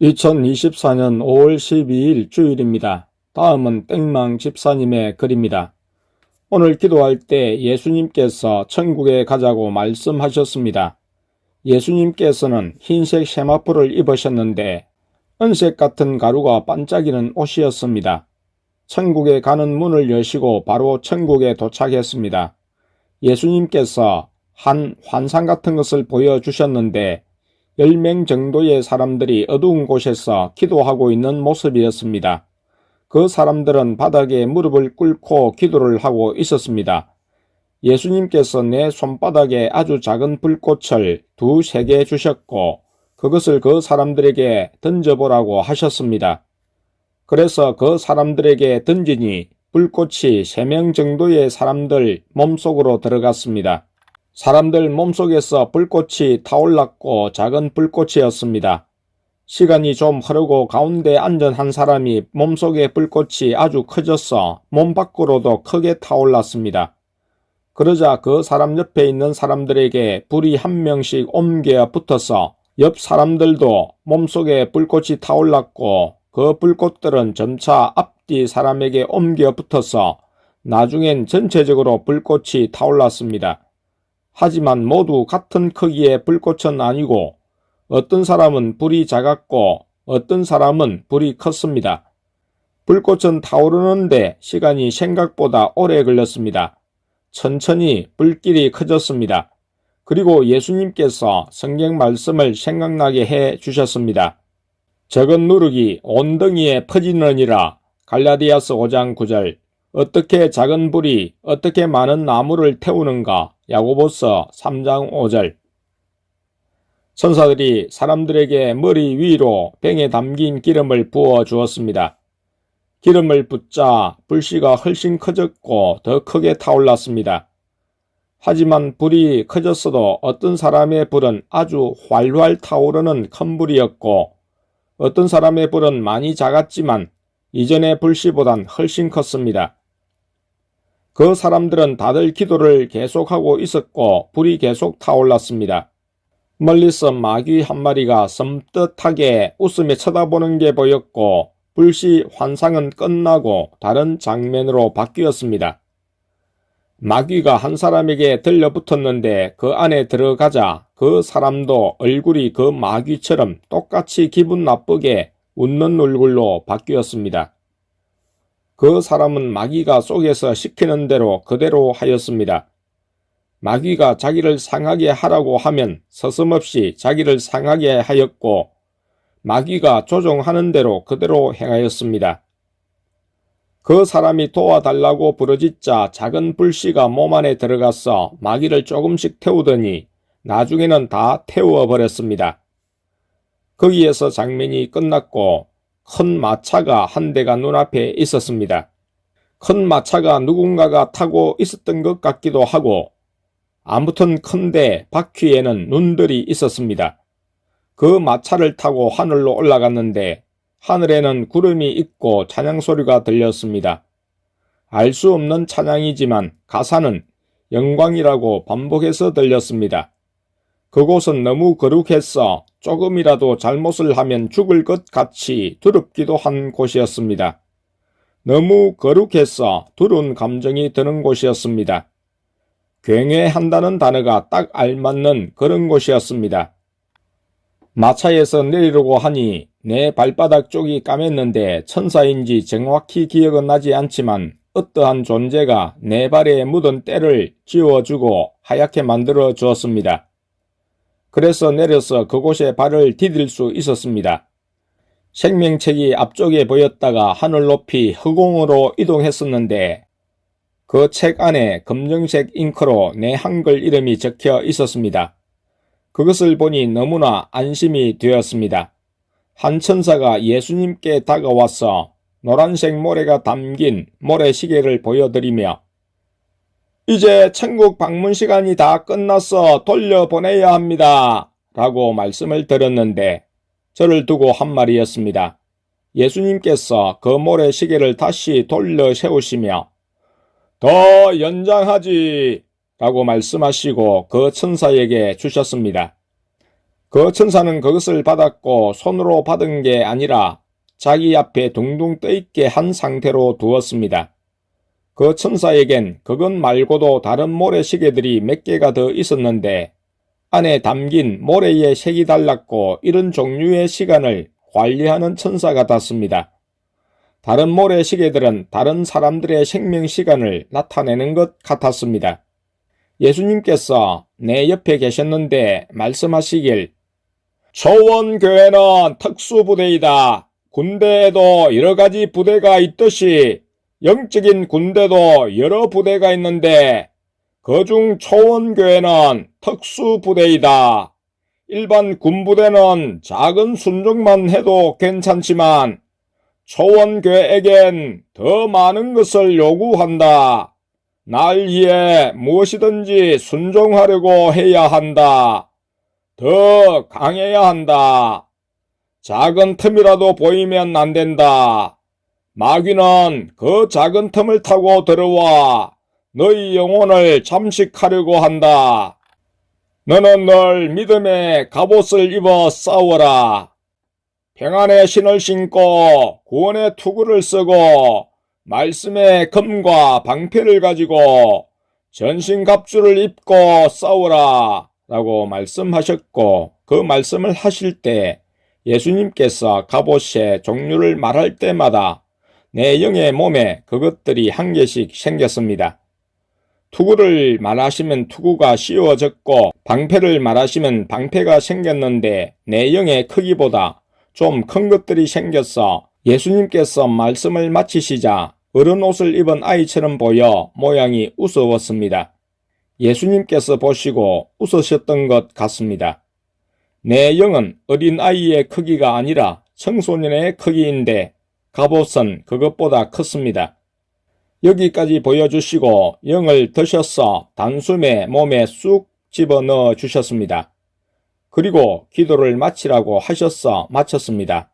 2024년 5월 12일 주일입니다. 다음은 땡망 집사님의 글입니다. 오늘 기도할 때 예수님께서 천국에 가자고 말씀하셨습니다. 예수님께서는 흰색 세마포를 입으셨는데 은색 같은 가루가 반짝이는 옷이었습니다. 천국에 가는 문을 여시고 바로 천국에 도착했습니다. 예수님께서 한 환상 같은 것을 보여주셨는데 10명 정도의 사람들이 어두운 곳에서 기도하고 있는 모습이었습니다. 그 사람들은 바닥에 무릎을 꿇고 기도를 하고 있었습니다. 예수님께서 내 손바닥에 아주 작은 불꽃을 2-3개 주셨고 그것을 그 사람들에게 던져보라고 하셨습니다. 그래서 그 사람들에게 던지니 불꽃이 3명 정도의 사람들 몸속으로 들어갔습니다. 사람들 몸속에서 불꽃이 타올랐고 작은 불꽃이었습니다. 시간이 좀 흐르고 가운데 앉은 한 사람이 몸속의 불꽃이 아주 커져서 몸 밖으로도 크게 타올랐습니다. 그러자 그 사람 옆에 있는 사람들에게 불이 한 명씩 옮겨 붙어서 옆 사람들도 몸속에 불꽃이 타올랐고 그 불꽃들은 점차 앞뒤 사람에게 옮겨 붙어서 나중엔 전체적으로 불꽃이 타올랐습니다. 하지만 모두 같은 크기의 불꽃은 아니고 어떤 사람은 불이 작았고 어떤 사람은 불이 컸습니다. 불꽃은 타오르는데 시간이 생각보다 오래 걸렸습니다. 천천히 불길이 커졌습니다. 그리고 예수님께서 성경 말씀을 생각나게 해 주셨습니다. 적은 누룩이 온덩이에 퍼지느니라. 갈라디아서 5장 9절. 어떻게 작은 불이 어떻게 많은 나무를 태우는가? 야고보서 3장 5절. 천사들이 사람들에게 머리 위로 병에 담긴 기름을 부어 주었습니다. 기름을 붓자 불씨가 훨씬 커졌고 더 크게 타올랐습니다. 하지만 불이 커졌어도 어떤 사람의 불은 아주 활활 타오르는 큰 불이었고 어떤 사람의 불은 많이 작았지만 이전의 불씨보단 훨씬 컸습니다. 그 사람들은 다들 기도를 계속하고 있었고 불이 계속 타올랐습니다. 멀리서 마귀 한 마리가 섬뜩하게 웃으며 쳐다보는 게 보였고 불씨 환상은 끝나고 다른 장면으로 바뀌었습니다. 마귀가 한 사람에게 들려붙었는데 그 안에 들어가자 그 사람도 얼굴이 그 마귀처럼 똑같이 기분 나쁘게 웃는 얼굴로 바뀌었습니다. 그 사람은 마귀가 속에서 시키는 대로 그대로 하였습니다. 마귀가 자기를 상하게 하라고 하면 서슴없이 자기를 상하게 하였고 마귀가 조종하는 대로 그대로 행하였습니다. 그 사람이 도와달라고 부르짖자 작은 불씨가 몸 안에 들어가서 마귀를 조금씩 태우더니 나중에는 다 태워버렸습니다. 거기에서 장면이 끝났고 큰 마차가 한 대가 눈앞에 있었습니다. 큰 마차가 누군가가 타고 있었던 것 같기도 하고 아무튼 큰데 바퀴에는 눈들이 있었습니다. 그 마차를 타고 하늘로 올라갔는데 하늘에는 구름이 있고 찬양 소리가 들렸습니다. 알 수 없는 찬양이지만 가사는 영광이라고 반복해서 들렸습니다. 그곳은 너무 거룩해서 조금이라도 잘못을 하면 죽을 것 같이 두렵기도 한 곳이었습니다. 너무 거룩해서 두려운 감정이 드는 곳이었습니다. 경외한다는 단어가 딱 알맞는 그런 곳이었습니다. 마차에서 내리려고 하니 내 발바닥 쪽이 까맸는데 천사인지 정확히 기억은 나지 않지만 어떠한 존재가 내 발에 묻은 때를 지워주고 하얗게 만들어 주었습니다. 그래서 내려서 그곳에 발을 디딜 수 있었습니다. 생명책이 앞쪽에 보였다가 하늘 높이 허공으로 이동했었는데 그 책 안에 검정색 잉크로 내 한글 이름이 적혀 있었습니다. 그것을 보니 너무나 안심이 되었습니다. 한 천사가 예수님께 다가와서 노란색 모래가 담긴 모래시계를 보여드리며 이제 천국 방문 시간이 다 끝났어 돌려보내야 합니다. 라고 말씀을 드렸는데 저를 두고 한 말이었습니다. 예수님께서 그 모래시계를 다시 돌려 세우시며 더 연장하지 라고 말씀하시고 그 천사에게 주셨습니다. 그 천사는 그것을 받았고 손으로 받은 게 아니라 자기 앞에 둥둥 떠있게 한 상태로 두었습니다. 그 천사에겐 그것 말고도 다른 모래시계들이 몇 개가 더 있었는데 안에 담긴 모래의 색이 달랐고 이런 종류의 시간을 관리하는 천사 같았습니다. 다른 모래시계들은 다른 사람들의 생명시간을 나타내는 것 같았습니다. 예수님께서 내 옆에 계셨는데 말씀하시길, 초원교회는 특수부대이다. 군대에도 여러 가지 부대가 있듯이 영적인 군대도 여러 부대가 있는데 그중 초원교회는 특수부대이다. 일반 군부대는 작은 순종만 해도 괜찮지만 초원교회에겐 더 많은 것을 요구한다. 날 위해 무엇이든지 순종하려고 해야 한다. 더 강해야 한다. 작은 틈이라도 보이면 안 된다. 마귀는 그 작은 틈을 타고 들어와 너희 영혼을 잠식하려고 한다. 너는 늘 믿음의 갑옷을 입어 싸워라. 평안의 신을 신고 구원의 투구를 쓰고 말씀의 검과 방패를 가지고 전신갑주를 입고 싸우라 라고 말씀하셨고, 그 말씀을 하실 때 예수님께서 갑옷의 종류를 말할 때마다 내 영의 몸에 그것들이 한 개씩 생겼습니다. 투구를 말하시면 투구가 씌워졌고 방패를 말하시면 방패가 생겼는데 내 영의 크기보다 좀 큰 것들이 생겼어 예수님께서 말씀을 마치시자 어른 옷을 입은 아이처럼 보여 모양이 우스웠습니다. 예수님께서 보시고 웃으셨던 것 같습니다. 내 영은 어린아이의 크기가 아니라 청소년의 크기인데 갑옷은 그것보다 컸습니다. 여기까지 보여주시고 영을 드셔서 단숨에 몸에 쑥 집어넣어 주셨습니다. 그리고 기도를 마치라고 하셔서 마쳤습니다.